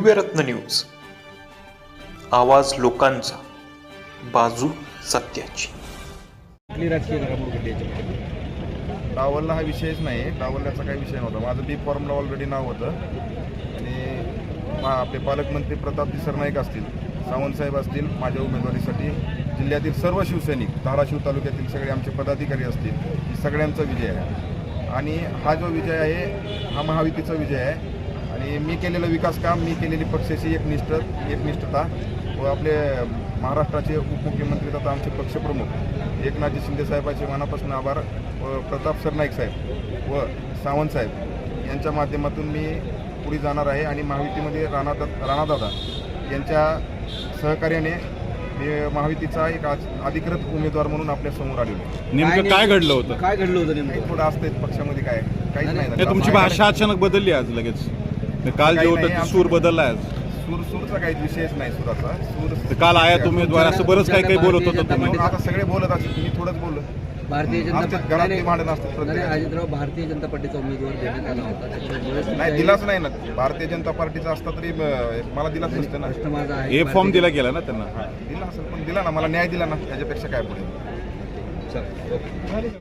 दिव्यरत्न news, आवाज लोकांचा, बाजू सत्याची. डावलला हा विषयच नाही, डावलण्याचा काही विषय नव्हता. माझं बी फॉर्मला ऑलरेडी नाव होतं आणि आपले पालकमंत्री प्रताप सरनाईक असतील, सावंतसाहेब असतील, माझ्या उमेदवारीसाठी जिल्ह्यातील सर्व शिवसैनिक, धाराशिव तालुक्यातील सगळे आमचे पदाधिकारी असतील, ही सगळ्यांचा विजय आहे. आणि हा जो विजय आहे हा महायुतीचा विजय आहे. आणि मी केलेलं विकास काम, मी केलेली पक्षाची एकनिष्ठता व आपले महाराष्ट्राचे उपमुख्यमंत्री तथा आमचे पक्षप्रमुख एकनाथजी शिंदे साहेबांचे मनापासून आभार व प्रताप सरनाईक साहेब व सावंत साहेब यांच्या माध्यमातून मी पुढे जाणार आहे. आणि महायुतीमध्ये राणादादा यांच्या सहकार्याने महायुतीचा एक अधिकृत उमेदवार म्हणून आपल्या समोर आलेलो. नेमकं काय घडलं होतं? नेमकं थोडं असतं पक्षामध्ये काहीच नाही. तुमची भाषा अचानक बदलली आज लगेच. काल जे होतं सूर बदलला आज. सूरचा काहीच विषयच नाही. सूर काल आयात उमेदवार असं बरंच काही बोलत होतं तुम्ही. आता सगळे बोलत असतील, मी थोडंच बोललो. भारतीय जनता घरातली भांडण असतात. अजितराव भारतीय जनता पार्टीचा उमेदवार देण्यात आला होता, त्याच्यामुळे नाही दिलाच नाही ना. भारतीय जनता पार्टीचा असता तरी मला दिलाच नसतं ना. हे फॉर्म दिला गेला ना त्यांना. दिला असेल पण दिला ना, मला न्याय दिला ना, त्याच्यापेक्षा काय पुढे.